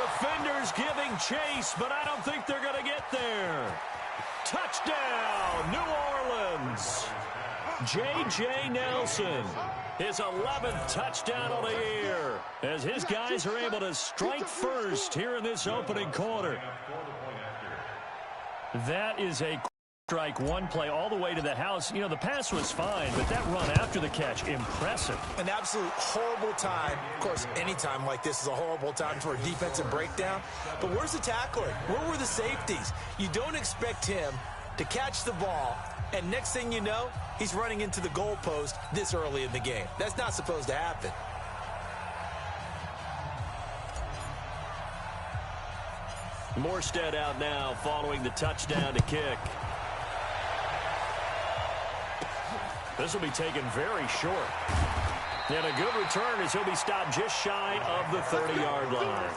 Defenders giving chase, but I don't think they're going to get there. Touchdown, New Orleans. J.J. Nelson, his 11th touchdown of the year, as his guys are able to strike first here in this opening quarter. That is a strike one play all the way to the house. You know, the pass was fine, but that run after the catch, impressive. An absolute horrible time. Of course, any time like this is a horrible time for a defensive breakdown. But where's the tackler? Where were the safeties? You don't expect him to catch the ball, and next thing you know, he's running into the goalpost this early in the game. That's not supposed to happen. Morstead out now following the touchdown to kick. This will be taken very short. And a good return as he'll be stopped just shy of the 30-yard line.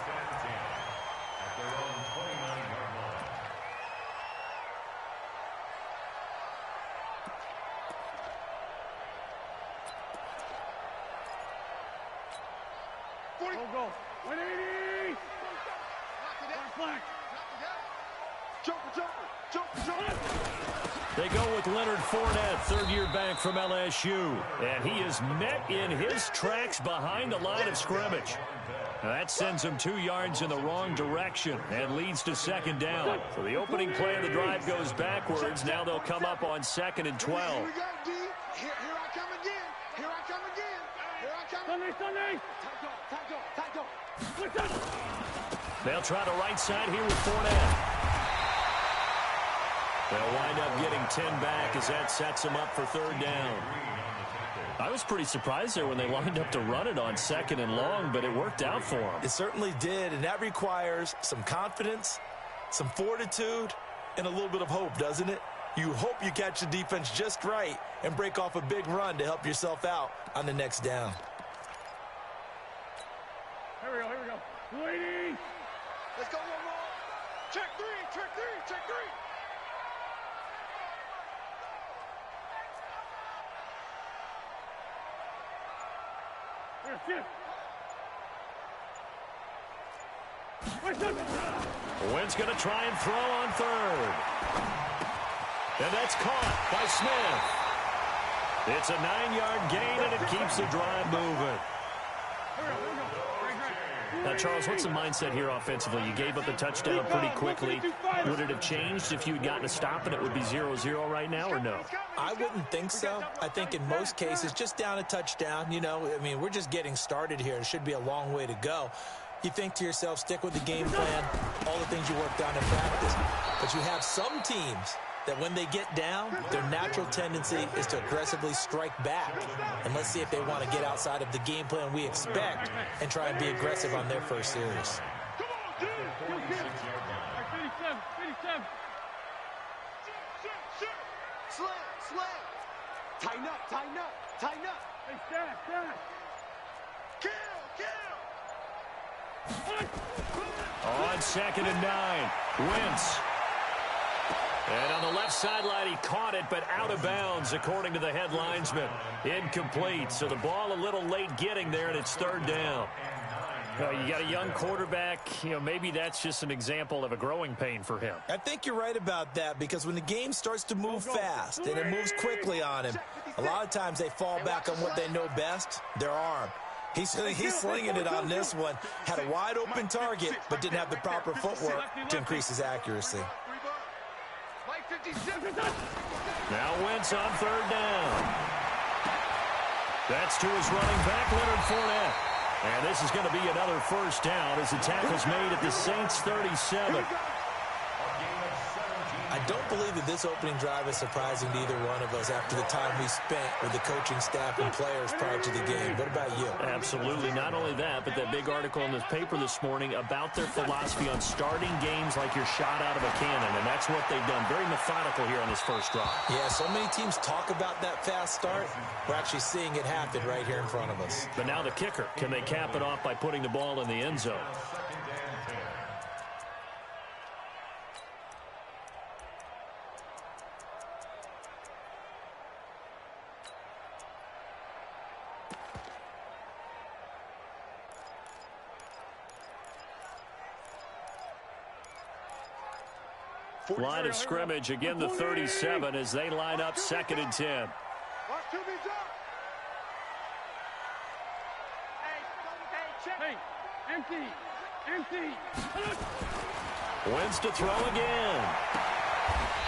Go. 180. Jumper. They go with Leonard Fournette, third-year back from LSU. And he is met in his tracks behind the line of scrimmage. That sends him 2 yards in the wrong direction and leads to second down. So the opening play of the drive goes backwards. Now they'll come up on 2nd and 12. Here we go, D. Here I come again. Sunday. Tackle. They'll try the right side here with Fournette. They'll wind up getting 10 back as that sets them up for third down. I was pretty surprised there when they lined up to run it on 2nd and long, but it worked out for them. It certainly did, and that requires some confidence, some fortitude, and a little bit of hope, doesn't it? You hope you catch the defense just right and break off a big run to help yourself out on the next down. Here we go. 280. Let's go, roll. Check three. Wentz going to try and throw on third. And that's caught by Smith. It's a 9-yard gain, and it keeps the drive moving. Now, Charles, what's the mindset here offensively? You gave up the touchdown pretty quickly. Would it have changed if you had gotten a stop and it would be 0-0 right now, or no? I wouldn't think so. I think in most cases, just down a touchdown, we're just getting started here. It should be a long way to go. You think to yourself, stick with the game plan, all the things you worked on in practice. But you have some teams that when they get down, their natural tendency is to aggressively strike back. And let's see if they want to get outside of the game plan we expect and try and be aggressive on their first series. Come on, dude. 57. Slam. Tighten up. Hey, staff. Kill. On 2nd and 9, Wentz. And on the left sideline, he caught it, but out of bounds, according to the head linesman. Incomplete, so the ball a little late getting there, and it's third down. You got a young quarterback. Maybe that's just an example of a growing pain for him. I think you're right about that, because when the game starts to move fast and it moves quickly on him, a lot of times they fall back on what they know best, their arm. He's slinging it on this one. Had a wide open target, but didn't have the proper footwork to increase his accuracy. Now Wentz on third down. That's to his running back, Leonard Fournette. And this is going to be another first down as the tackle's made at the Saints' 37. I don't believe that this opening drive is surprising to either one of us after the time we spent with the coaching staff and players prior to the game. What about you? Absolutely. Not only that, but that big article in the paper this morning about their philosophy on starting games like you're shot out of a cannon, and that's what they've done. Very methodical here on this first drive. Yeah, so many teams talk about that fast start. We're actually seeing it happen right here in front of us. But now the kicker. Can they cap it off by putting the ball in the end zone? Line of scrimmage, again the 37 as they line up 2nd and 10. Hey, empty. Wins to throw again.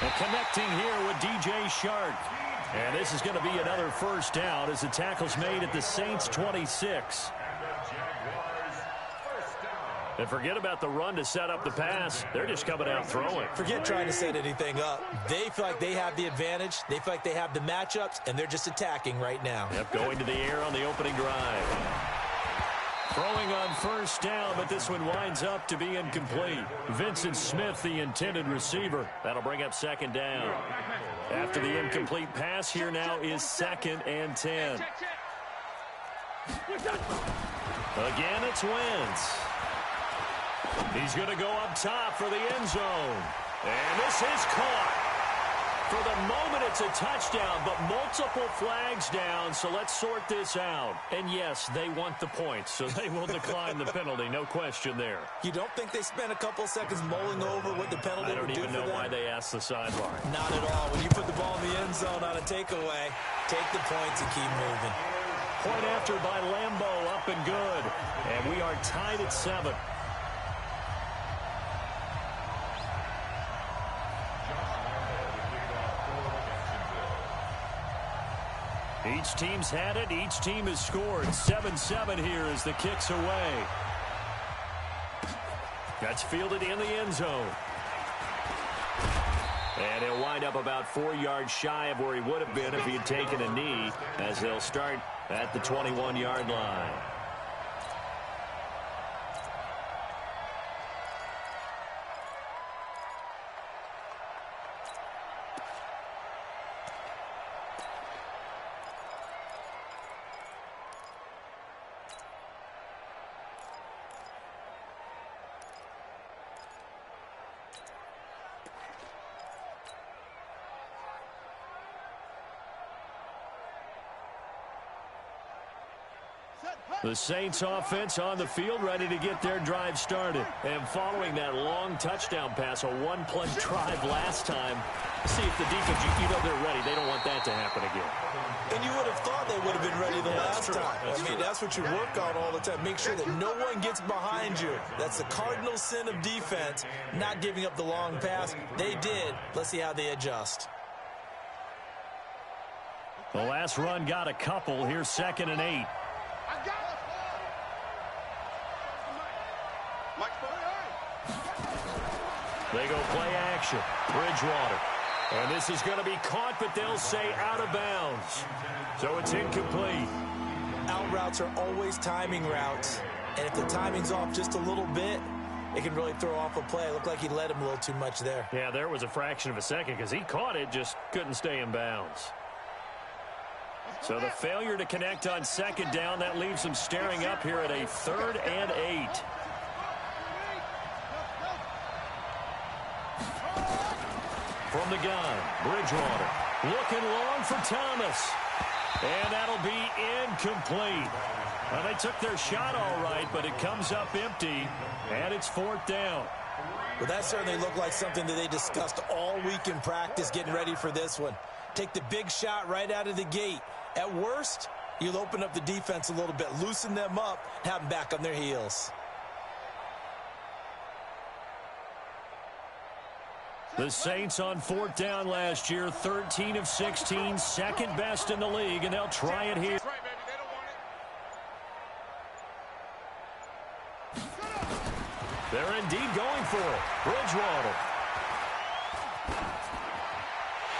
And connecting here with DJ Shark. And this is going to be another first down as the tackle's made at the Saints 26. And forget about the run to set up the pass. They're just coming out throwing. Forget trying to set anything up. They feel like they have the advantage. They feel like they have the matchups, and they're just attacking right now. Yep, going to the air on the opening drive. Throwing on first down, but this one winds up to be incomplete. Vincent Smith, the intended receiver. That'll bring up 2nd down. After the incomplete pass, here now is 2nd and 10. Again, it's Wentz. He's going to go up top for the end zone. And this is caught. For the moment, it's a touchdown, but multiple flags down, so let's sort this out. And yes, they want the points, so they will decline the penalty, no question there. You don't think they spent a couple seconds mulling over what the penalty would do for them? I don't even know why they asked the sideline. Not at all. When you put the ball in the end zone on a takeaway, take the points and keep moving. Point after by Lambo, up and good. And we are tied at 7. Each team's had it. Each team has scored. 7-7 here as the kick's away. That's fielded in the end zone. And he'll wind up about 4 yards shy of where he would have been if he had taken a knee, as they'll start at the 21-yard line. The Saints offense on the field, ready to get their drive started. And following that long touchdown pass, a one-play drive last time, see if the defense, you know they're ready. They don't want that to happen again. And you would have thought they would have been ready the last time. I mean, that's what you work on all the time. Make sure that no one gets behind you. That's the cardinal sin of defense, not giving up the long pass. They did. Let's see how they adjust. The last run got a couple. Here's 2nd and 8. They go play action. Bridgewater. And this is going to be caught, but they'll say out of bounds. So it's incomplete. Out routes are always timing routes. And if the timing's off just a little bit, it can really throw off a play. It looked like he led him a little too much there. Yeah, there was a fraction of a second because he caught it, just couldn't stay in bounds. So the failure to connect on 2nd down, that leaves him staring up here at a 3rd and 8. From the gun, Bridgewater looking long for Thomas. And that'll be incomplete. Well, they took their shot all right, but it comes up empty, and it's 4th down. Well, that certainly looked like something that they discussed all week in practice, getting ready for this one. Take the big shot right out of the gate. At worst, you'll open up the defense a little bit, loosen them up, have them back on their heels. The Saints on 4th down last year, 13 of 16, second best in the league, and they'll try it here. They're indeed going for it. Bridgewater.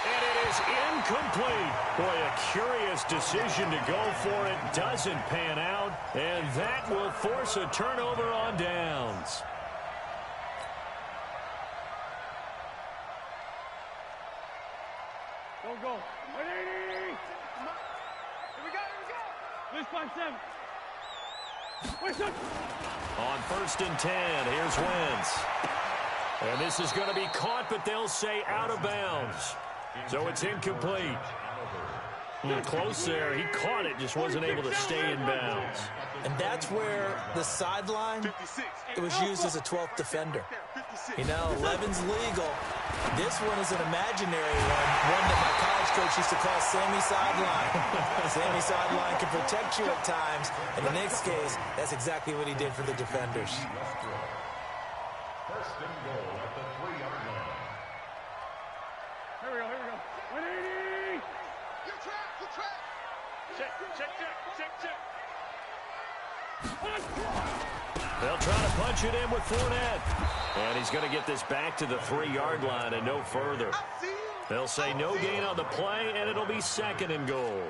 And it is incomplete. Boy, a curious decision to go for it. Doesn't pan out, and that will force a turnover on downs. Don't go. 180. Here we go. Let's 5-7. On 1st and 10, here's Wentz. And this is going to be caught, but they'll say out of bounds. So it's incomplete. Close there. He caught it, just wasn't able to stay in bounds. And that's where the sideline, it was used as a 12th defender. You know, 11's legal. This one is an imaginary one that my college coach used to call Sammy Sideline. Sammy Sideline can protect you at times. In the next case, that's exactly what he did for the defenders. First and goal at the 3-yard line. Here we go. 180! You track. Check. They'll try to punch it in with Fournette. And he's going to get this back to the 3-yard line and no further. They'll say no gain on the play, and it'll be second and goal.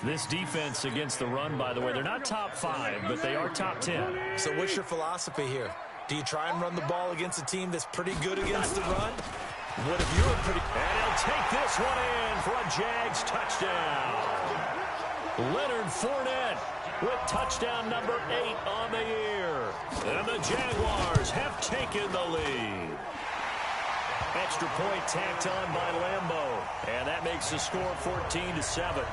This defense against the run, by the way, they're not top 5, but they are top 10. So what's your philosophy here? Do you try and run the ball against a team that's pretty good against the run? What if you're pretty... And he'll take this one in for a JAX touchdown. Leonard Fournette with touchdown number 8 on the year. And the Jaguars have taken the lead. Extra point tacked on by Lambeau. And that makes the score 14-7.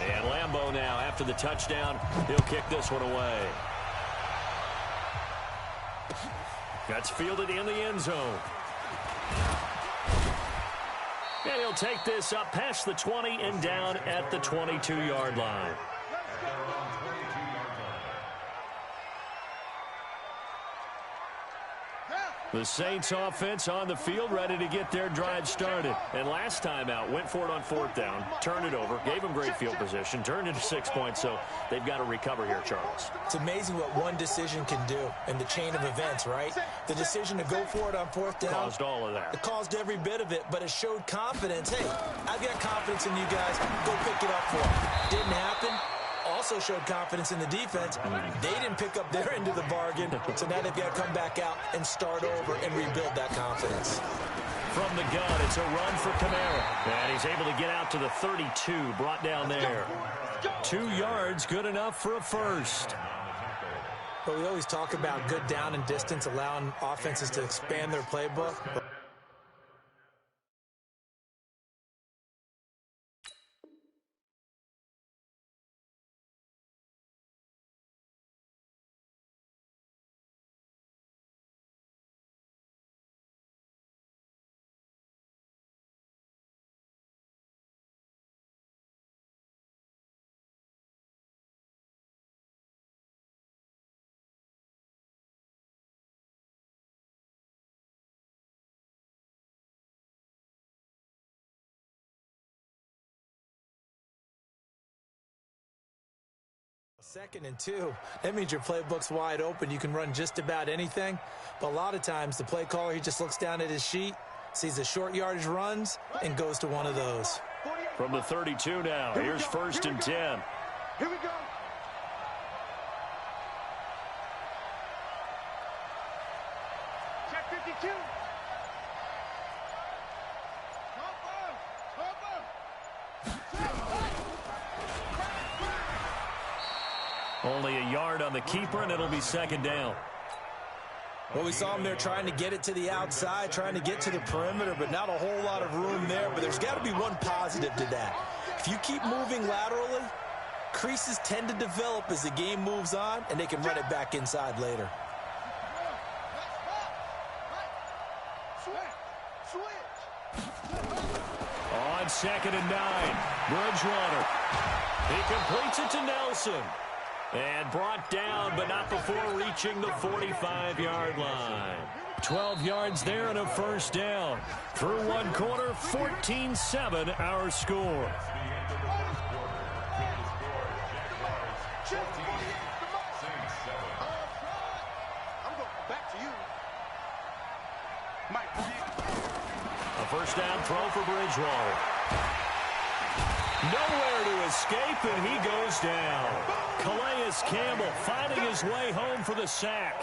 And Lambeau now, after the touchdown, he'll kick this one away. That's fielded in the end zone. And he'll take this up past the 20 and down at the 22-yard line. The Saints offense on the field, ready to get their drive started. And last time out, went for it on 4th down, turned it over, gave them great field position, turned it to 6 points, so they've got to recover here, Charles. It's amazing what one decision can do in the chain of events, right? The decision to go for it on 4th down. Caused all of that. It caused every bit of it, but it showed confidence. Hey, I've got confidence in you guys. Go pick it up for it. Didn't happen. Also showed confidence in the defense. They didn't pick up their end of the bargain, so now they've got to come back out and start over and rebuild that confidence. From the gun, it's a run for Kamara. And he's able to get out to the 32, brought down there. 2 yards, good enough for a first. But we always talk about good down and distance, allowing offenses to expand their playbook. Second and 2. That means your playbook's wide open. You can run just about anything. But a lot of times, the play caller, he just looks down at his sheet, sees the short yardage runs, and goes to one of those. From the 32 now, here's 1st and 10. Here we go. Check 52. Only a yard on the keeper, and it'll be 2nd down. Well, we saw him there trying to get it to the outside, trying to get to the perimeter, but not a whole lot of room there. But there's got to be one positive to that. If you keep moving laterally, creases tend to develop as the game moves on, and they can run it back inside later. On 2nd and 9, Bridgewater. He completes it to Nelson. And brought down, but not before reaching the 45-yard line. 12 yards there and a first down. Through one quarter, 14-7 our score. A first down throw for Bridgewater. Nowhere to escape, and he goes down. Calais Campbell finding his way home for the sack.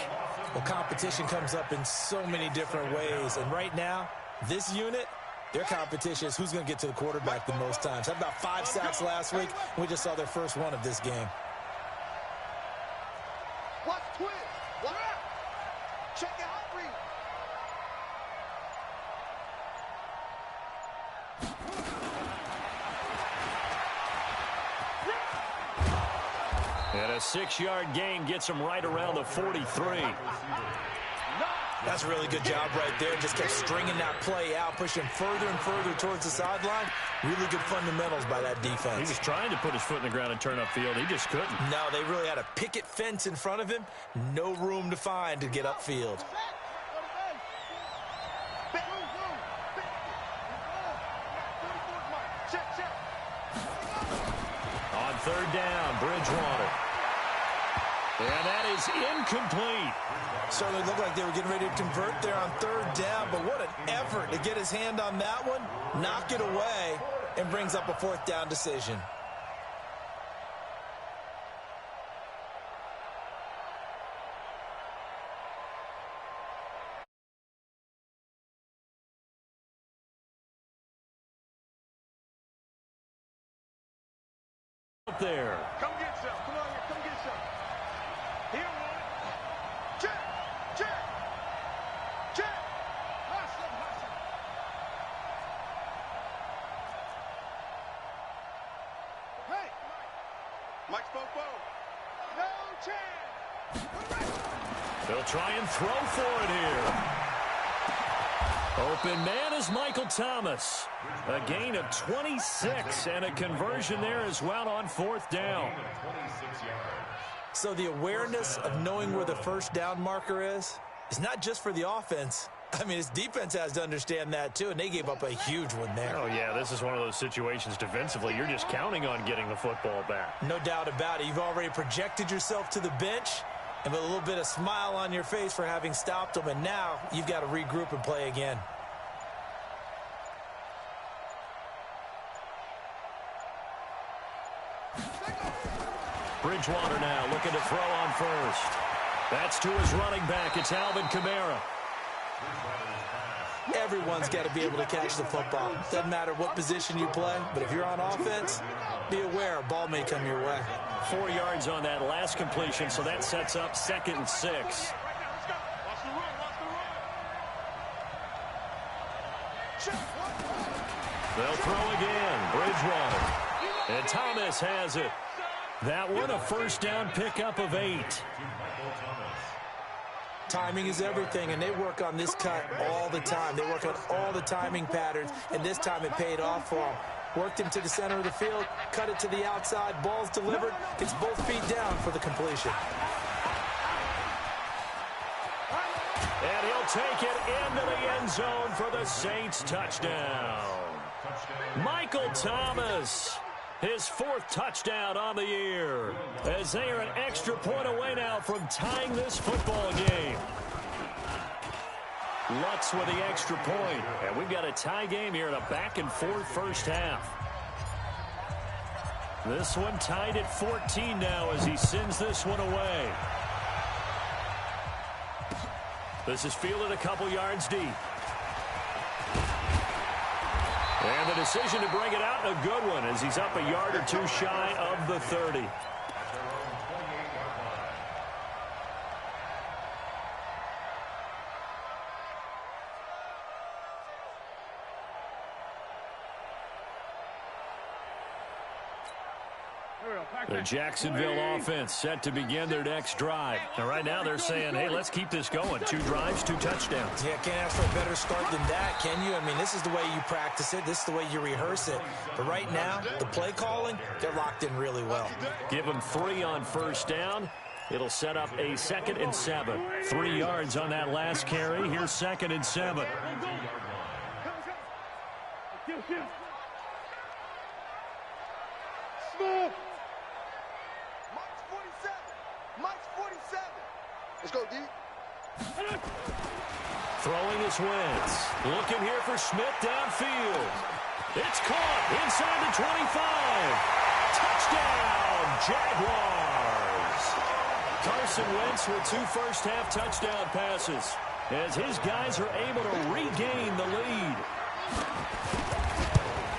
Well, competition comes up in so many different ways, and right now, this unit, their competition is who's going to get to the quarterback the most times. Had about 5 sacks last week. We just saw their first one of this game. Watch twist. Watch. Check it out, read. And a 6-yard gain gets him right around the 43. That's a really good job right there. Just kept stringing that play out, pushing further and further towards the sideline. Really good fundamentals by that defense. He was trying to put his foot in the ground and turn upfield. He just couldn't. No, they really had a picket fence in front of him. No room to find to get upfield. On 3rd down, Bridgewater. And that is incomplete. Certainly looked like they were getting ready to convert there on 3rd down, but what an effort to get his hand on that one, knock it away, and brings up a 4th down decision. Up there. Come get some. Come on here. Come get some. Here, one. Check. Check. Check. Hustle. Hustle. Hey, Mike Spopo. No chance. They'll try and throw for it here. Open man is Michael Thomas. A gain of 26 and a conversion there as well on 4th down. So the awareness of knowing where the 1st down marker is not just for the offense. I mean, his defense has to understand that too, and they gave up a huge one there. Oh, yeah, this is one of those situations defensively. You're just counting on getting the football back. No doubt about it. You've already projected yourself to the bench, and with a little bit of smile on your face for having stopped them, and now you've got to regroup and play again. Bridgewater now looking to throw on 1st. That's to his running back. It's Alvin Kamara. Everyone's got to be able to catch the football. Doesn't matter what position you play, but if you're on offense, be aware a ball may come your way. 4 yards on that last completion, so that sets up 2nd and 6. They'll throw again. Bridgewater. And Thomas has it. That one a 1st down pickup of 8. Timing is everything, and they work on this cut all the time. They work on all the timing patterns, and this time it paid off for them. Worked him to the center of the field, cut it to the outside, ball's delivered, gets both feet down for the completion. And he'll take it into the end zone for the Saints touchdown. Michael Thomas, his 4th touchdown on the year, as they are an extra point away now from tying this football game. Lutz with the extra point, and we've got a tie game here in a back-and-forth 1st half. This one tied at 14 now as he sends this one away. This is fielded a couple yards deep. And the decision to bring it out, a good one, as he's up a yard or 2 shy of the 30. The Jacksonville offense set to begin their next drive. Now, right now, they're saying, hey, let's keep this going. 2 drives, 2 touchdowns. Yeah, can't ask for a better start than that, can you? I mean, this is the way you practice it. This is the way you rehearse it. But right now, the play calling, they're locked in really well. Give them 3 on 1st down. It'll set up a 2nd and 7. 3 yards on that last carry. Here's 2nd and 7. Smooth. Mike's 47. Let's go, D. Throwing is Wentz. Looking here for Smith downfield. It's caught inside the 25. Touchdown, Jaguars. Carson Wentz with 2 first-half touchdown passes as his guys are able to regain the lead.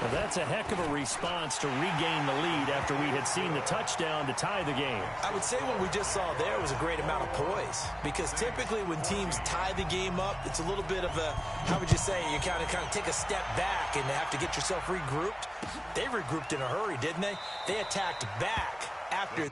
Now that's a heck of a response to regain the lead after we had seen the touchdown to tie the game. I would say what we just saw there was a great amount of poise, because typically when teams tie the game up, it's a little bit of a, how would you say, you kind of take a step back and have to get yourself regrouped. They regrouped in a hurry, didn't they? They attacked back after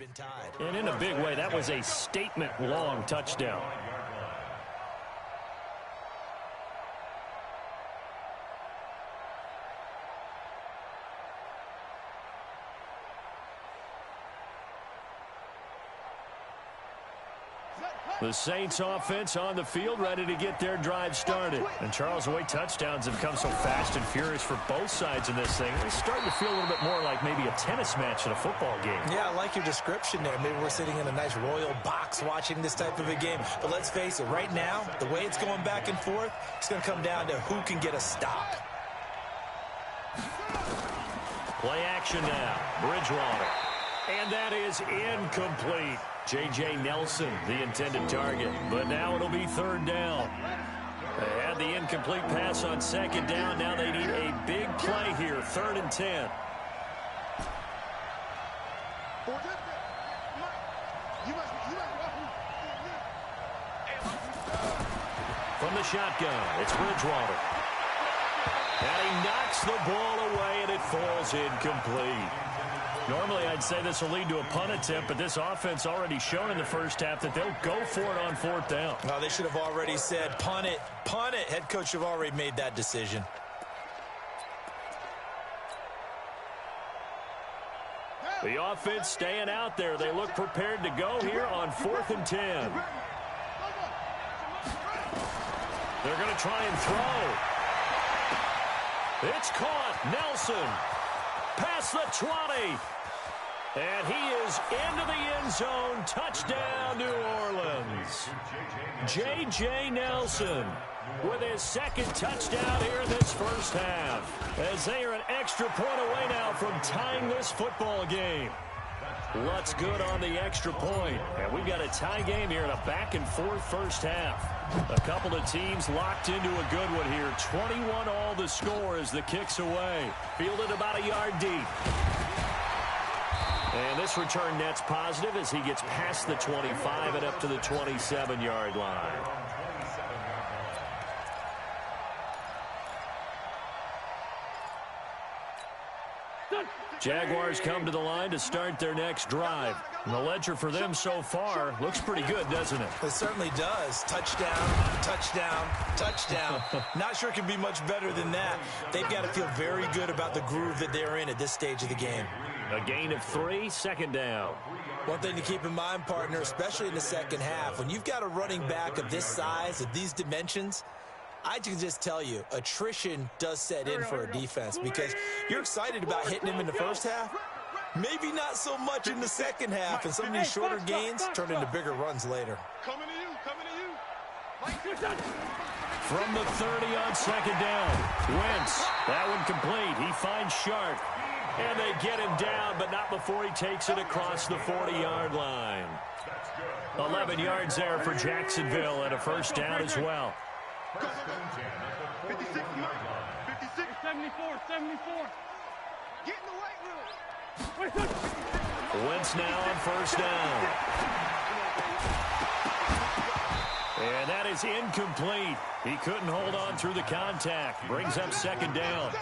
been tied. And in a big way, that was a statement-long touchdown. The Saints offense on the field, ready to get their drive started. And Charles, the way touchdowns have come so fast and furious for both sides in this thing, it's starting to feel a little bit more like maybe a tennis match in a football game. Yeah, I like your description there. Maybe we're sitting in a nice royal box watching this type of a game. But let's face it, right now, the way it's going back and forth, it's going to come down to who can get a stop. Play action now. Bridgewater. And that is incomplete. J.J. Nelson, the intended target. But now it'll be third down. They had the incomplete pass on second down. Now they need a big play here. 3rd and 10. From the shotgun, it's Bridgewater. And he knocks the ball away, and it falls incomplete. Normally, I'd say this will lead to a punt attempt, but this offense already shown in the first half that they'll go for it on 4th down. Oh, they should have already said, punt it, punt it. Head coach have already made that decision. The offense staying out there. They look prepared to go here on 4th and 10. They're going to try and throw. It's caught. Nelson. Past the 20. And he is into the end zone. Touchdown, New Orleans. J.J. Nelson with his 2nd touchdown here in this first half. As they are an extra point away now from tying this football game. Lutz good on the extra point. And we've got a tie game here in a back-and-forth first half. A couple of teams locked into a good one here. 21 all the score as the kick's away. Fielded about a yard deep. And this return net's positive as he gets past the 25 and up to the 27-yard line. Jaguars come to the line to start their next drive. And the ledger for them so far looks pretty good, doesn't it? It certainly does. Touchdown, touchdown, touchdown. Not sure it can be much better than that. They've got to feel very good about the groove that they're in at this stage of the game. A gain of 3, 2nd down. One thing to keep in mind, partner, especially in the second half, when you've got a running back of this size, of these dimensions, I can just tell you, attrition does set in for a defense because you're excited about hitting him in the first half. Maybe not so much in the second half, and some of these shorter gains turn into bigger runs later. Coming to you, coming to you. From the 30 on 2nd down, Wentz, that one complete. He finds Sharp, and they get him down, but not before he takes it across the 40-yard line. 11 yards there for Jacksonville and a first down as well. 56, 56, 74, 74. Get in the weight room. Wentz now on first down. And that is incomplete. He couldn't hold on through the contact. Brings up 2nd down.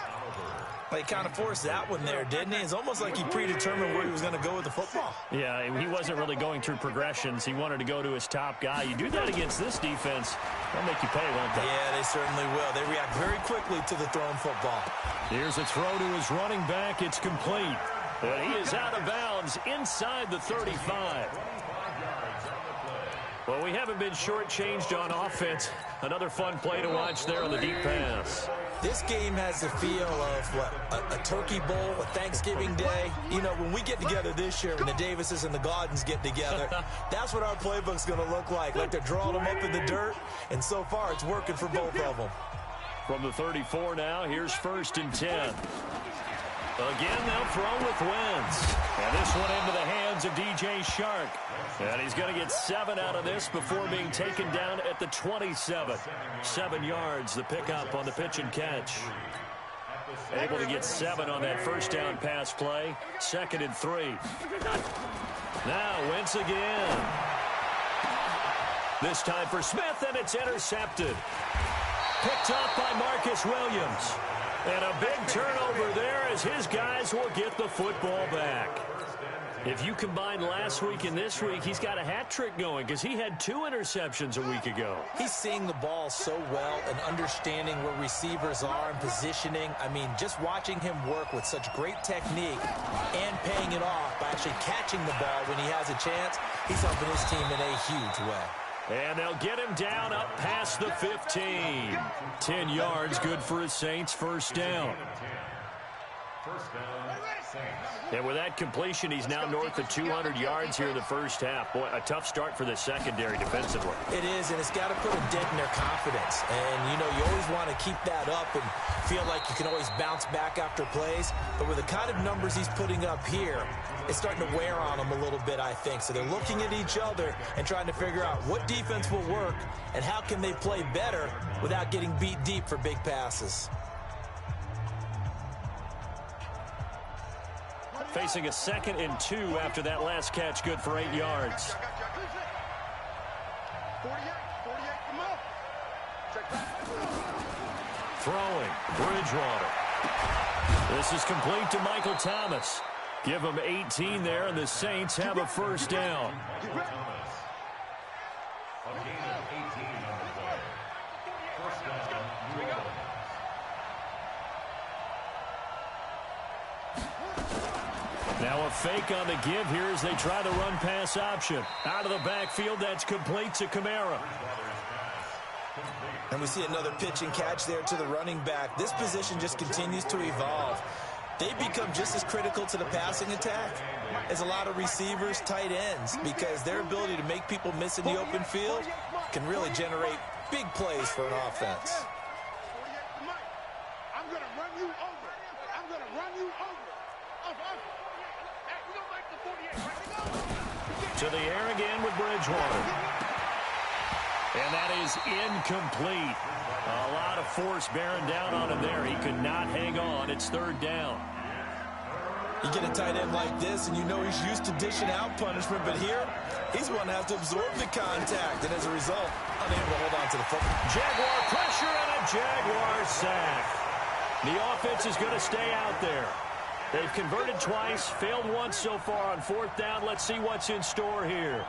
He kind of forced that one there, didn't he? It's almost like he predetermined where he was going to go with the football. Yeah, he wasn't really going through progressions. He wanted to go to his top guy. You do that against this defense, they'll make you pay, won't they? Yeah, they certainly will. They react very quickly to the thrown football. Here's a throw to his running back. It's complete. But he is out of bounds inside the 35. Well, we haven't been shortchanged on offense. Another fun play to watch there on the deep pass. This game has the feel of, a turkey bowl, a Thanksgiving day. You know, when we get together this year, when the Davises and the Gaudens get together, that's what our playbook's going to look like they're drawing them up in the dirt, and so far it's working for both of them. From the 34 now, here's 1st and 10. Again, they'll throw with Wentz. And this one into the hands of DJ Shark. And he's going to get 7 out of this before being taken down at the 27. 7 yards, the pickup on the pitch and catch. Able to get 7 on that first down pass play. 2nd and 3. Now Wentz again. This time for Smith, and it's intercepted. Picked up by Marcus Williams. And a big turnover there as his guys will get the football back. If you combine last week and this week, he's got a hat trick going because he had 2 interceptions a week ago. He's seeing the ball so well and understanding where receivers are and positioning. I mean, just watching him work with such great technique and paying it off by actually catching the ball when he has a chance, he's helping his team in a huge way. And they'll get him down up past the 15. 10 yards, good for his Saints, first down. And with that completion, he's now north of 200 yards here in the first half. Boy, a tough start for the secondary defensively. It is, and it's got to put a dent in their confidence. And, you know, you always want to keep that up and feel like you can always bounce back after plays. But with the kind of numbers he's putting up here, it's starting to wear on them a little bit, I think. So they're looking at each other and trying to figure out what defense will work and how can they play better without getting beat deep for big passes. Facing a 2nd and 2 after that last catch, good for 8 yards. 48, come on. Check back. Throwing, Bridgewater. This is complete to Michael Thomas. Give him 18 there, and the Saints have a first down. Get ready. A gain of 18 on the play. First down, New Orleans. Now a fake on the give here as they try the run-pass option. Out of the backfield, that's complete to Kamara. And we see another pitch and catch there to the running back. This position just continues to evolve. They become just as critical to the passing attack as a lot of receivers, tight ends, because their ability to make people miss in the open field can really generate big plays for an offense. 48 to Mike. I'm going to run you over. I'm going to run you over. To the air again with Bridgewater. And that is incomplete. A lot of force bearing down on him there. He could not hang on. It's 3rd down. You get a tight end like this, and you know he's used to dishing out punishment, but here, he's one that has to absorb the contact, and as a result, unable to hold on to the football. Jaguar pressure and a Jaguar sack. The offense is going to stay out there. They've converted twice, failed once so far on 4th down. Let's see what's in store here.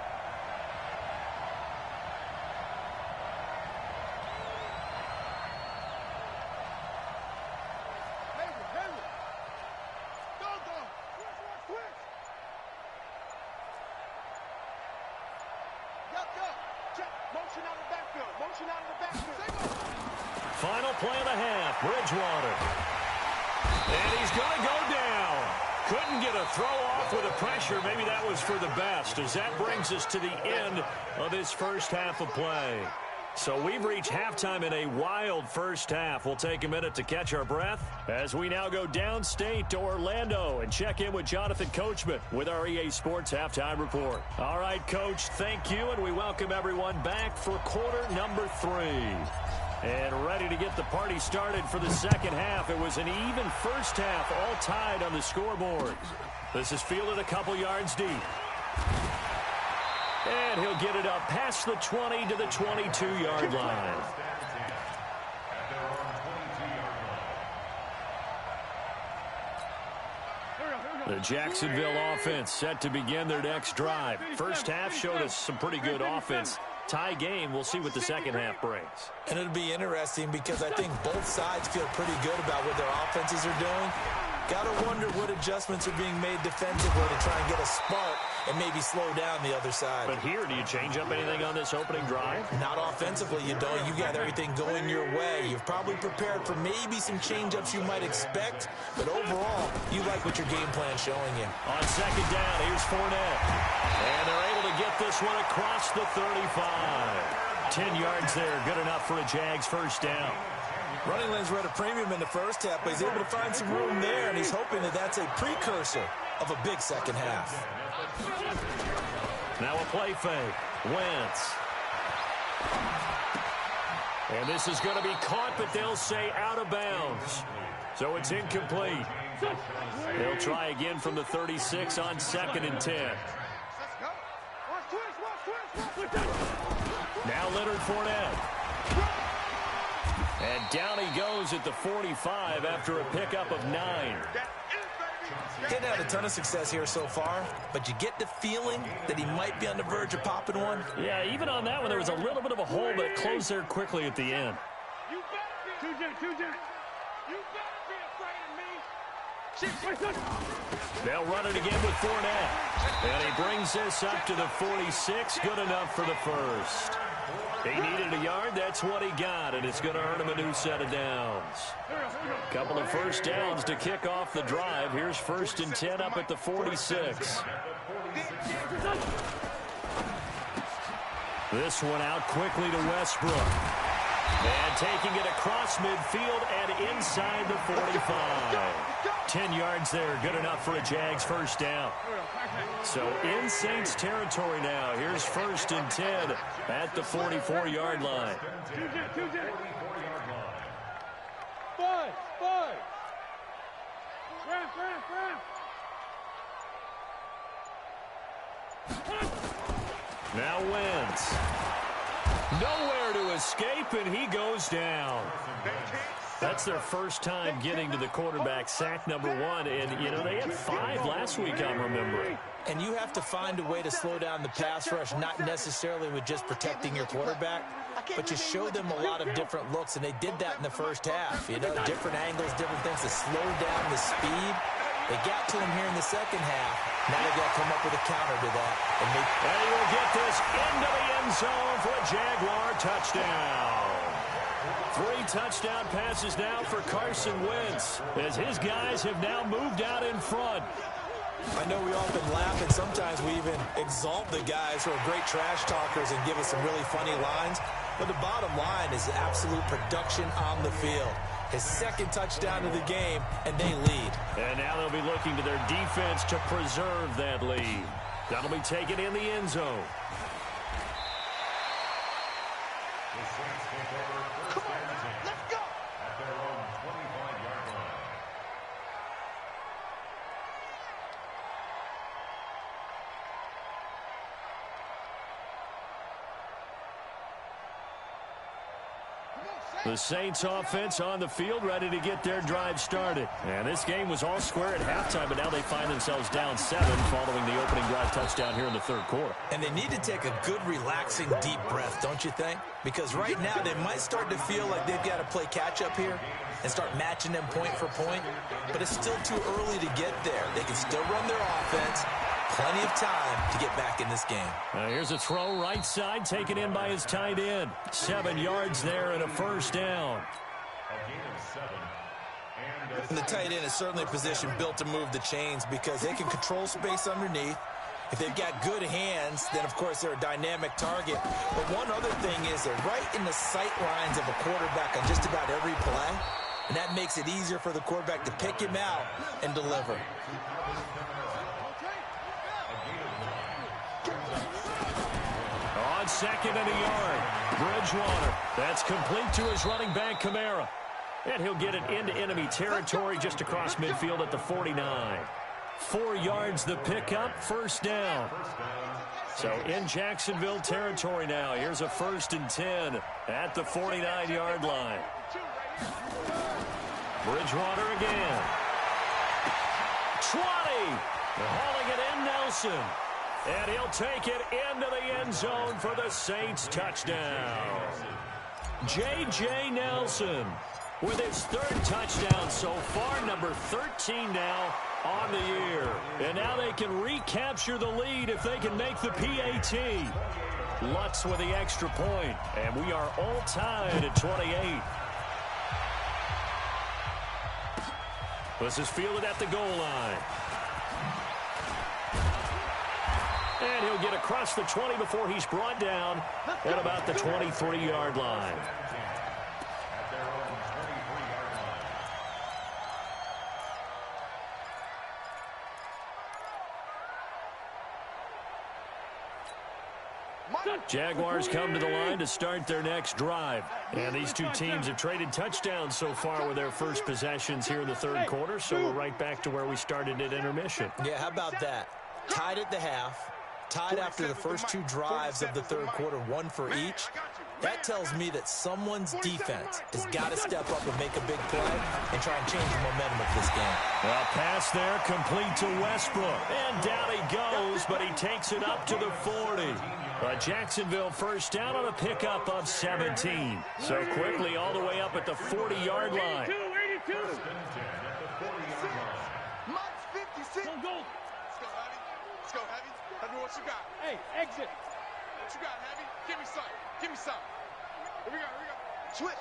Final play of the half, Bridgewater. And he's going to go down. Couldn't get a throw off with the pressure. Maybe that was for the best, as that brings us to the end of this first half of play. So we've reached halftime in a wild first half. We'll take a minute to catch our breath as we now go downstate to Orlando and check in with Jonathan Coachman with our EA Sports Halftime Report. All right, Coach, thank you, and we welcome everyone back for quarter number 3. And ready to get the party started for the second half. It was an even first half, all tied on the scoreboard. This is fielded a couple yards deep. And he'll get it up past the 20 to the 22-yard line. The Jacksonville offense set to begin their next drive. First half showed us some pretty good offense. Tie game. We'll see what the second half brings. And it'll be interesting because I think both sides feel pretty good about what their offenses are doing. Got to wonder what adjustments are being made defensively to try and get a spark and maybe slow down the other side. But here, do you change up anything on this opening drive? Not offensively, you don't. You got everything going your way. You've probably prepared for maybe some change-ups you might expect, but overall, you like what your game plan's showing you. On second down, here's Fournette. And they're able to get this one across the 35. 10 yards there, good enough for a Jags first down. Running lanes were at a premium in the first half, but he's able to find some room there, and he's hoping that that's a precursor of a big second half. Now a play fake. Wentz. And this is going to be caught, but they'll say out of bounds. So it's incomplete. They'll try again from the 36 on 2nd and 10. Now Leonard Fournette. And down he goes at the 45 after a pickup of 9. Didn't have a ton of success here so far, but you get the feeling that he might be on the verge of popping one. Yeah, even on that one, there was a little bit of a hole, but it closed there quickly at the end. You better be. You better be afraid of me. They'll run it again with Fournette. And he brings this up to the 46. Good enough for the first. He needed a yard. That's what he got, and it's going to earn him a new set of downs. Couple of first downs to kick off the drive. Here's 1st and 10 up at the 46. This one out quickly to Westbrook. And taking it across midfield and inside the 45. 10 yards there, good enough for a Jags first down. So in Saints territory now. Here's 1st and 10 at the 44-yard line. Five. Now Wentz. Nowhere to escape, and he goes down. That's their first time getting to the quarterback, sack number 1. And, you know, they had 5 last week, I'm remembering. And you have to find a way to slow down the pass rush, not necessarily with just protecting your quarterback, but you show them a lot of different looks, and they did that in the first half. You know, different angles, different things to slow down the speed. They got to him here in the second half. Now they got to come up with a counter to that. And he will get this into the end zone for a Jaguar touchdown. 3 touchdown passes now for Carson Wentz, as his guys have now moved out in front. I know we often laugh, and sometimes we even exalt the guys who are great trash talkers and give us some really funny lines. But the bottom line is absolute production on the field. His 2nd touchdown of the game, and they lead. And now they'll be looking to their defense to preserve that lead. That'll be taken in the end zone. Come on, let's go. At their own 25-yard line. The Saints offense on the field, ready to get their drive started. And this game was all square at halftime, but now they find themselves down 7 following the opening drive touchdown here in the 3rd quarter. And they need to take a good, relaxing, deep breath, don't you think? Because right now they might start to feel like they've got to play catch-up here and start matching them point for point. But it's still too early to get there. They can still run their offense. Plenty of time to get back in this game. Here's a throw right side, taken in by his tight end. 7 yards there and a first down. And the tight end is certainly a position built to move the chains because they can control space underneath. If they've got good hands, then, of course, they're a dynamic target. But one other thing is they're right in the sight lines of a quarterback on just about every play. And that makes it easier for the quarterback to pick him out and deliver. On 2nd and a yard, Bridgewater. That's complete to his running back, Kamara. And he'll get it into enemy territory just across midfield at the 49. 4 yards the pickup, first down. So in Jacksonville territory now. Here's a 1st and 10 at the 49-yard line. Bridgewater again. 20. Hauling it in, Nelson. And he'll take it into the end zone for the Saints touchdown. J.J. Nelson with his 3rd touchdown so far, number 13 now on the year. And now they can recapture the lead if they can make the PAT. Lutz with the extra point, and we are all tied at 28. This is fielded at the goal line. And he'll get across the 20 before he's brought down at about the 23-yard line. Jaguars come to the line to start their next drive. And these two teams have traded touchdowns so far with their first possessions here in the 3rd quarter, so we're right back to where we started at intermission. Yeah, how about that? Tied at the half, tied after the first 2 drives of the 3rd quarter, 1 for each. That tells me that someone's defense has got to step up and make a big play and try and change the momentum of this game. Well, pass there, complete to Westbrook. And down he goes, but he takes it up to the 40. A Jacksonville first down on a pickup of 17. So quickly all the way up at the 40-yard line. 82. Mike's 56. Go, go. Let's go, Heavy. Let's go, Heavy. Tell me what you got. Hey, exit. What you got, Heavy? Give me some. Give me some. Here we go. Switch.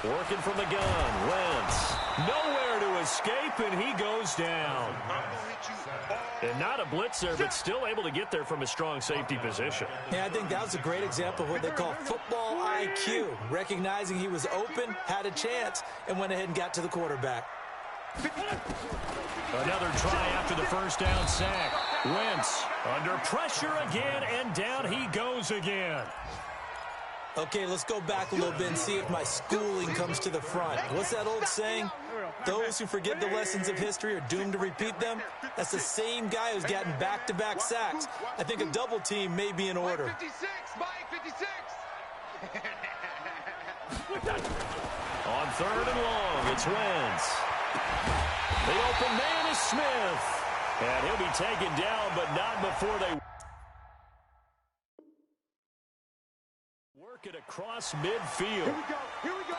Working from the gun, Wentz. Nowhere to escape, and he goes down. I'm going to hit you all. And not a blitzer, but still able to get there from a strong safety position. Yeah, I think that was a great example of what they call football IQ. Recognizing he was open, had a chance, and went ahead and got to the quarterback. Another try after the first down sack. Wentz under pressure again, and down he goes again. Okay, let's go back a little bit and see if my schooling comes to the front. What's that old saying? Those who forget the lessons of history are doomed to repeat them. That's the same guy who's gotten back-to-back sacks. I think a double team may be in order. Mike 56. On third and long, it's Wentz. The open man is Smith. And he'll be taken down, but not before they work it across midfield. Here we go.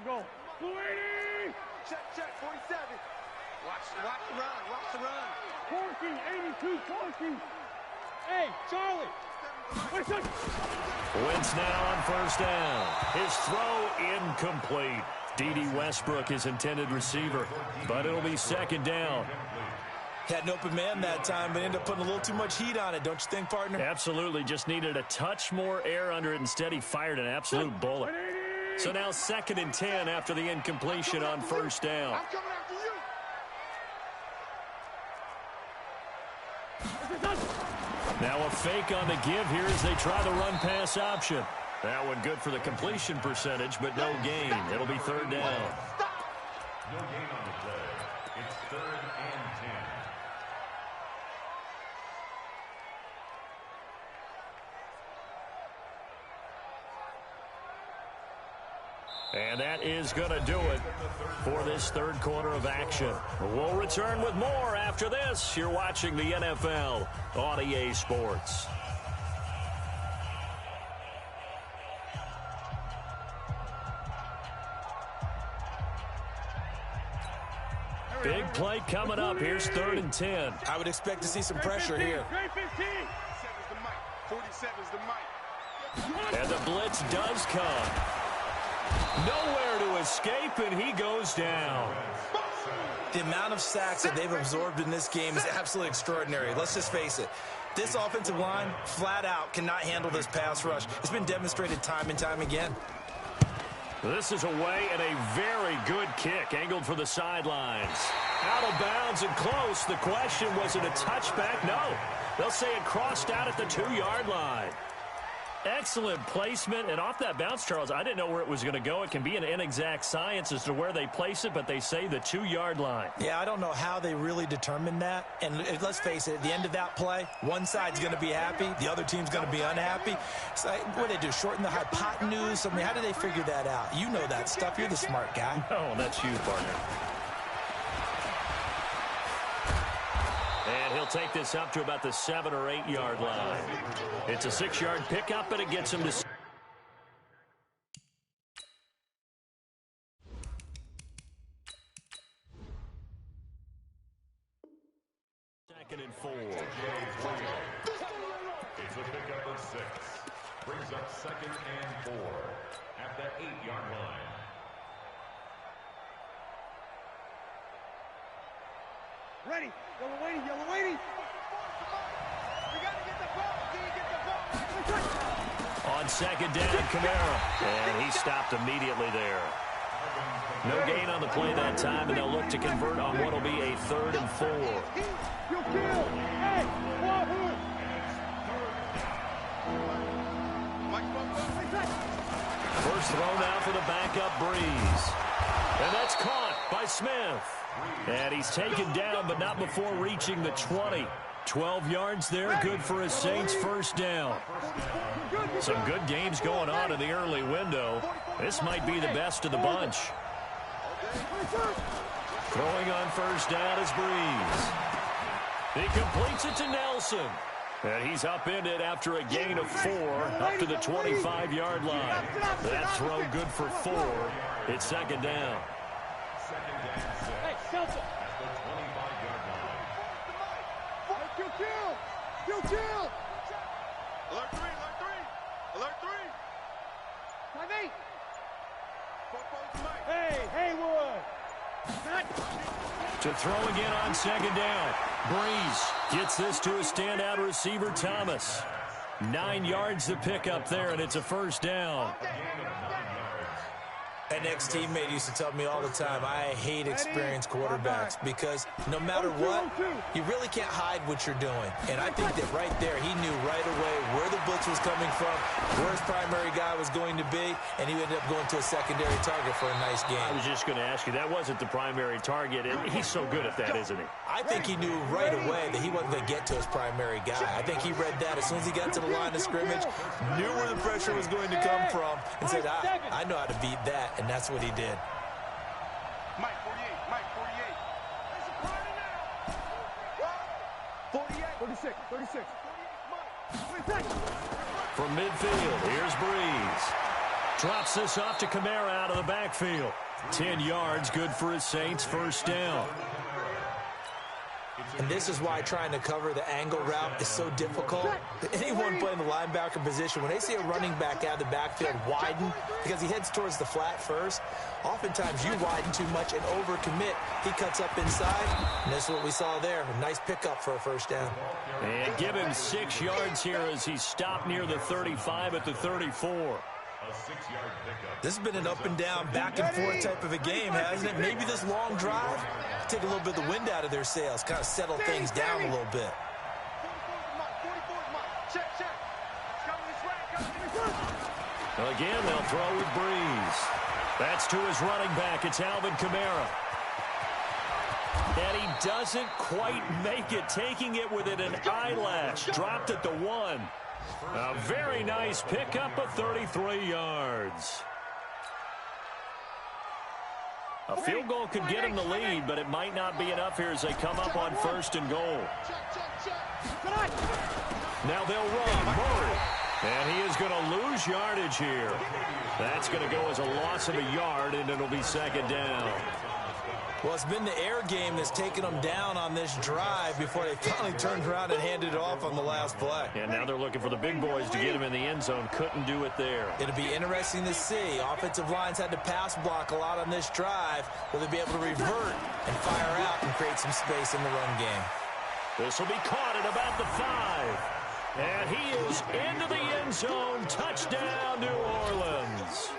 Go. 280. Check. 47. Watch the run. Corking, 82, Corking. Hey, Charlie. What's up? Wentz now on first down. His throw incomplete. D.D. Westbrook, his intended receiver, but it'll be second down. Had an open man that time, but ended up putting a little too much heat on it, don't you think, partner? Absolutely, just needed a touch more air under it. Instead, he fired an absolute bullet. So now 2nd and 10 after the incompletion on first down. I'm coming after you. Now a fake on the give here as they try the run-pass option. That one good for the completion percentage, but no gain. It'll be third down. No gain on the play. It's 3rd and 10. And that is going to do it for this third quarter of action. We'll return with more after this. You're watching the NFL on EA Sports. Big play coming up. Here's 3rd and 10. I would expect to see some pressure here. 47's the mic. And the blitz does come. Nowhere to escape, and he goes down. The amount of sacks that they've absorbed in this game is absolutely extraordinary. Let's just face it. This offensive line, flat out, cannot handle this pass rush. It's been demonstrated time and time again. This is away and a very good kick, angled for the sidelines. Out of bounds and close. The question, was it a touchback? No. They'll say it crossed out at the 2-yard line. Excellent placement, and off that bounce, Charles, I didn't know where it was going to go. It can be an inexact science as to where they place it, but they say the 2-yard line. Yeah, I don't know how they really determined that. And let's face it, at the end of that play, one side's going to be happy, the other team's going to be unhappy. So what do they do, shorten the hypotenuse? I mean, how do they figure that out? You know that stuff. You're the smart guy. Oh, that's you, partner. And he'll take this up to about the 7- or 8-yard line. It's a 6-yard pickup, and it gets him to... 2nd and 4. It's a pickup of 6. Brings up 2nd and 4 at the 8-yard line. Ready. Yellow waiting. We got to get the ball. Can you get the ball? On 2nd down, Kamara. And he stopped immediately there. No gain on the play that time, and they'll look to convert on what will be a 3rd and 4. You'll kill. the backup Breeze. And that's caught by Smith. And he's taken down, but not before reaching the 20. 12 yards there, good for a Saints first down. Some good games going on in the early window. This might be the best of the bunch. Throwing on first down is Breeze. He completes it to Nelson. And he's upended after a gain of 4 up to the 25-yard line. That throw good for 4. It's second down. Second and 6. At the 25-yard line. Kill! Alert 3, alert 3. Alert 3. Tommy. Hey, Haywood. To throw again on second down. Breeze gets this to a standout receiver, Thomas. 9 yards to pick up there, and it's a first down. An ex-teammate used to tell me all the time, I hate experienced quarterbacks because no matter what, you really can't hide what you're doing. And I think that right there, he knew right away where the blitz was coming from, where his primary guy was going to be, and he ended up going to a secondary target for a nice game. I was just going to ask you, that wasn't the primary target, and he's so good at that, isn't he? I think he knew right away that he wasn't going to get to his primary guy. I think he read that as soon as he got to the line of scrimmage, knew where the pressure was going to come from, and said, I know how to beat that. And that's what he did. Mike 48. 36. From midfield, here's Breeze. Drops this off to Kamara out of the backfield. 10 yards, good for his Saints first down. And this is why trying to cover the angle route is so difficult. Anyone playing the linebacker position, when they see a running back out of the backfield widen because he heads towards the flat first, oftentimes you widen too much and overcommit. He cuts up inside, and this is what we saw there. A nice pickup for a first down. And give him 6 yards here as he stopped near the 35 at the 34. A 6-yard pickup. This has been an up and down, back and forth type of a game, hasn't it? Maybe this long drive, take a little bit of the wind out of their sails, kind of settle things down a little bit. 44 Mike. Again, they'll throw with Breeze. That's to his running back. It's Alvin Kamara. And he doesn't quite make it, taking it within an eyelash. Dropped at the 1. A very nice pickup of 33 yards. A field goal could get him the lead, but it might not be enough here as they come up on first and goal. Now they'll run Murray. And he is going to lose yardage here. That's going to go as a loss of a yard, and it'll be second down. Well, it's been the air game that's taken them down on this drive before they finally turned around and handed it off on the last play. And now they're looking for the big boys to get him in the end zone. Couldn't do it there. It'll be interesting to see. Offensive lines had to pass block a lot on this drive. Will they be able to revert and fire out and create some space in the run game? This will be caught at about the 5. And he is into the end zone. Touchdown, New Orleans.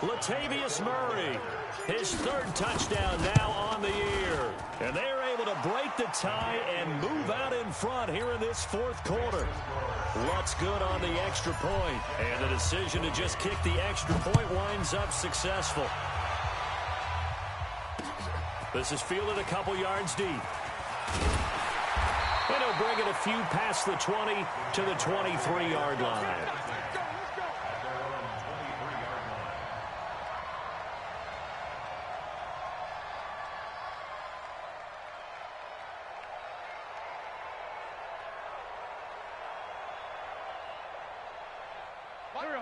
Latavius Murray, his 3rd touchdown now on the year. And they're able to break the tie and move out in front here in this 4th quarter. Lutz good on the extra point. And the decision to just kick the extra point winds up successful. This is fielded a couple yards deep. And he'll bring it a few past the 20 to the 23-yard line.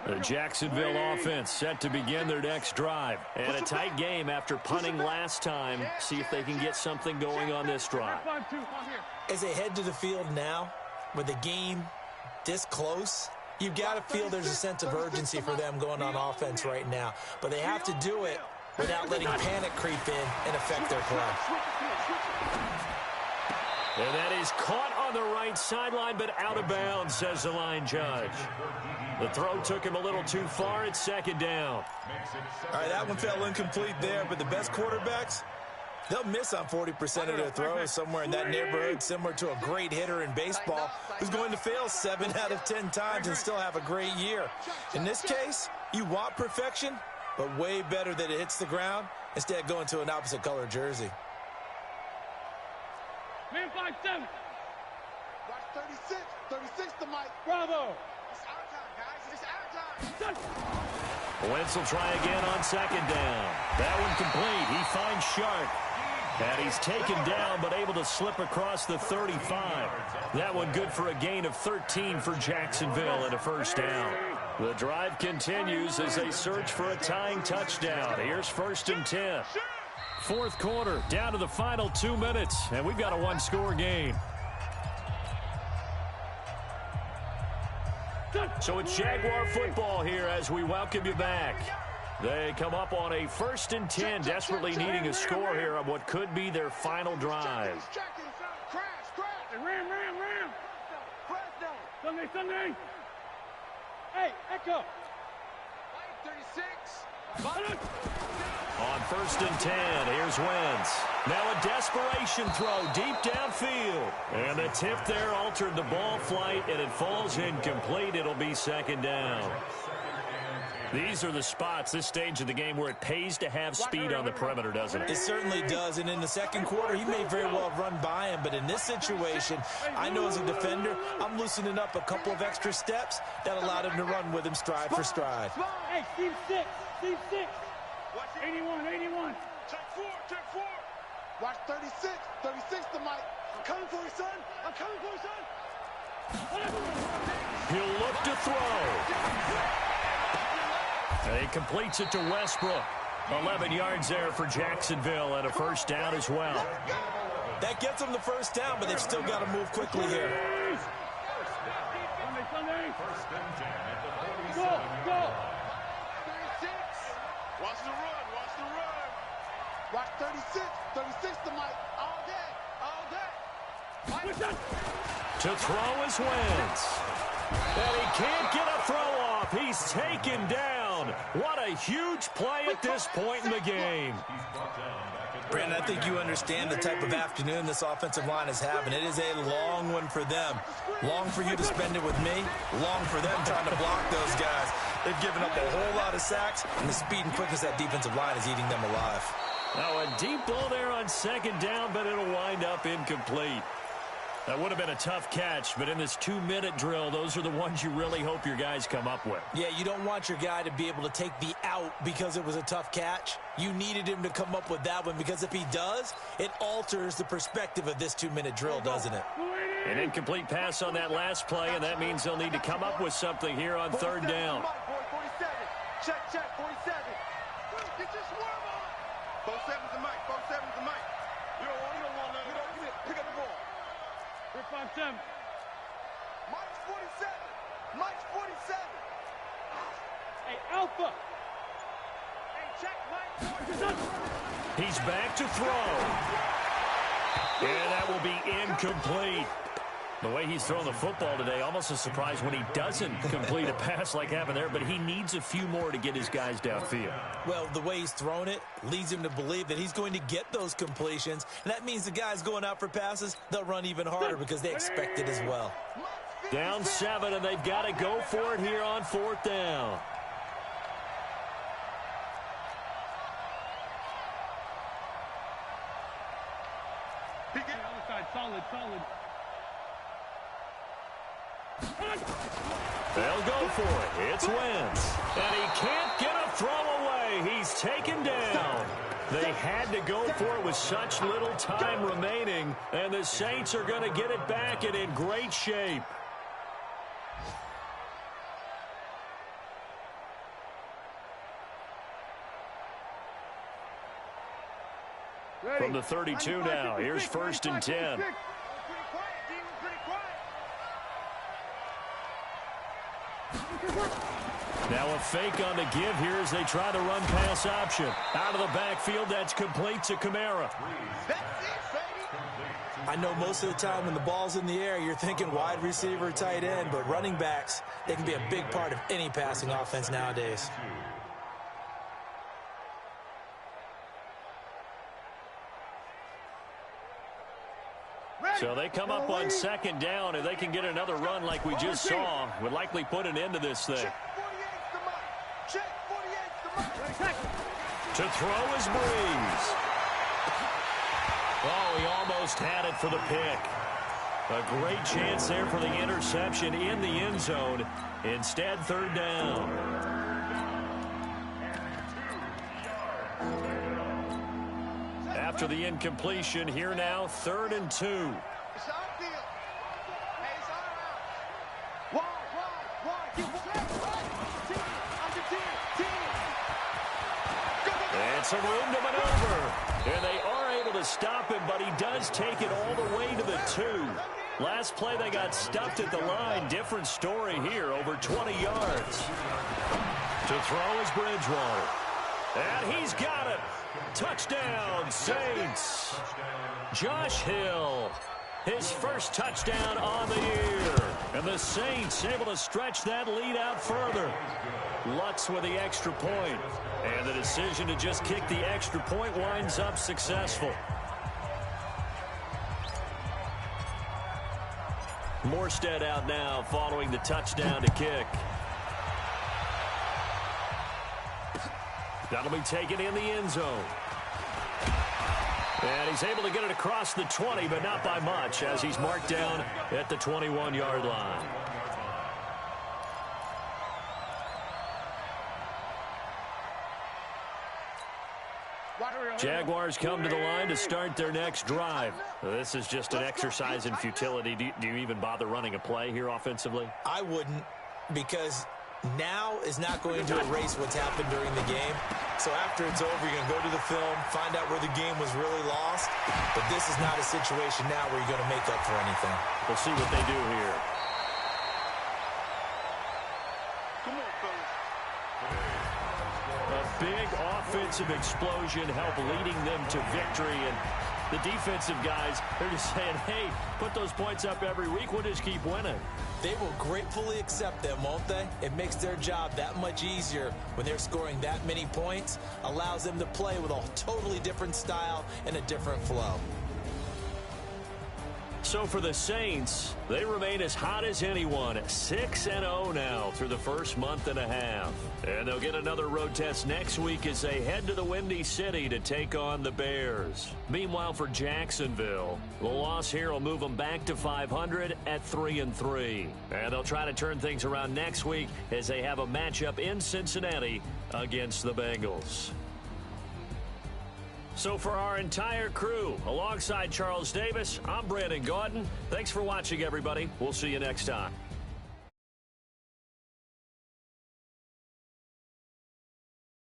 The Jacksonville offense set to begin their next drive. And a tight game after punting last time. See if they can get something going on this drive. As they head to the field now, with the game this close, you've got to feel there's a sense of urgency for them going on offense right now. But they have to do it without letting panic creep in and affect their play. And that is caught on the right sideline, but out of bounds, says the line judge. The throw took him a little too far. It's second down. All right, that one fell incomplete there, but the best quarterbacks, they'll miss on 40% of their throws, somewhere in that neighborhood, similar to a great hitter in baseball who's going to fail 7 out of 10 times and still have a great year. In this case, you want perfection, but way better that it hits the ground instead of going to an opposite color jersey. Man 5-7. Watch 36. 36 to Mike. Bravo. It's our time, guys. It's our time. Wentz will try again on second down. That one complete. He finds Shark. And he's taken down, but able to slip across the 35. That one good for a gain of 13 for Jacksonville and a first down. The drive continues as they search for a tying touchdown. Here's 1st and 10. Fourth quarter, down to the final 2 minutes, and we've got a one-score game. So it's Jaguar football here as we welcome you back. They come up on a 1st and 10, desperately needing a score here on what could be their final drive. Ram. Sunday. Hey, Echo. 36. On 1st and 10, here's Wentz. Now a desperation throw deep downfield. And the tip there altered the ball flight, and it falls incomplete. It'll be 2nd down. These are the spots, this stage of the game, where it pays to have speed on the perimeter, doesn't it? It certainly does, and in the second quarter, he may very well have run by him, but in this situation, I know as a defender, I'm loosening up a couple of extra steps that allowed him to run with him stride for stride. Hey, Team 6. 81. Check 4. Watch 36. 36 to Mike. I'm coming for you, son. He'll look to throw. He completes it to Westbrook. 11 yards there for Jacksonville and a first down as well. That gets them the first down, but they've still got to move quickly here. Sunday. Go. 36. Watch the run. Watch 36. 36 to Mike. All day. To throw is Wentz. And he can't get a throw off. He's taken down. What a huge play at this point in the game. Brandon, I think you understand the type of afternoon this offensive line is having. It is a long one for them. Long for you to spend it with me. Long for them trying to block those guys. They've given up a whole lot of sacks, and the speed and quickness of that defensive line is eating them alive. Now a deep ball there on second down, but it'll wind up incomplete. That would have been a tough catch, but in this 2-minute drill, those are the ones you really hope your guys come up with. Yeah, you don't want your guy to be able to take the out because it was a tough catch. You needed him to come up with that one, because if he does, it alters the perspective of this 2-minute drill, doesn't it? An incomplete pass on that last play, and that means they'll need to come up with something here on 3rd down. 47. Check, 47. Get your swerve on. 47's to Mike. You don't want none. Pick up the ball. 5-7. Mike's 47. Hey, Alpha. Hey, check, Mike. He's back to throw. And that will be incomplete. The way he's throwing the football today, almost a surprise when he doesn't complete a pass like happened there, but he needs a few more to get his guys downfield. Well, the way he's thrown it leads him to believe that he's going to get those completions, and that means the guys going out for passes, they'll run even harder because they expect it as well. Down 7, and they've got to go for it here on 4th down. Solid. They'll go for it. It's Wentz. And he can't get a throw away. He's taken down. They had to go for it with such little time remaining, and the Saints are going to get it back and in great shape. From the 32 now, here's 1st and 10. Now a fake on the give here as they try to run pass option. Out of the backfield, that's complete to Kamara. I know most of the time when the ball's in the air, you're thinking wide receiver, tight end, but running backs, they can be a big part of any passing offense nowadays. So they come up on 2nd down, and they can get another run like we just saw. Would likely put an end to this thing. To throw is Breeze. Oh, he almost had it for the pick. A great chance there for the interception in the end zone. Instead, third down. After the incompletion, here now, 3rd and 2. It's our field. Hey, it's our house. Wide. Get wide. And some room to maneuver. And they are able to stop him, but he does take it all the way to the 2. Last play, they got stuffed at the line. Different story here, over 20 yards. To throw is Bridgewater. And he's got it. Touchdown, Saints. Josh Hill, his first touchdown on the year. And the Saints able to stretch that lead out further. Lutz with the extra point. And the decision to just kick the extra point winds up successful. Morstead out now following the touchdown to kick. That'll be taken in the end zone. And he's able to get it across the 20, but not by much, as he's marked down at the 21-yard line. Jaguars come to the line to start their next drive. This is just an exercise in futility. Do you even bother running a play here offensively? I wouldn't, because now is not going to erase what's happened during the game. So after it's over, you're going to go to the film, find out where the game was really lost. But this is not a situation now where you're going to make up for anything. We'll see what they do here. Come on, fellas. A big offensive explosion helped leading them to victory. And the defensive guys, they're just saying, hey, put those points up every week. We'll just keep winning. They will gratefully accept them, won't they? It makes their job that much easier when they're scoring that many points. Allows them to play with a totally different style and a different flow. So for the Saints, they remain as hot as anyone, 6-0 now through the first month and a half. And they'll get another road test next week as they head to the Windy City to take on the Bears. Meanwhile, for Jacksonville, the loss here will move them back to 500 at 3-3. And they'll try to turn things around next week as they have a matchup in Cincinnati against the Bengals. So for our entire crew, alongside Charles Davis, I'm Brandon Gaudin. Thanks for watching, everybody. We'll see you next time.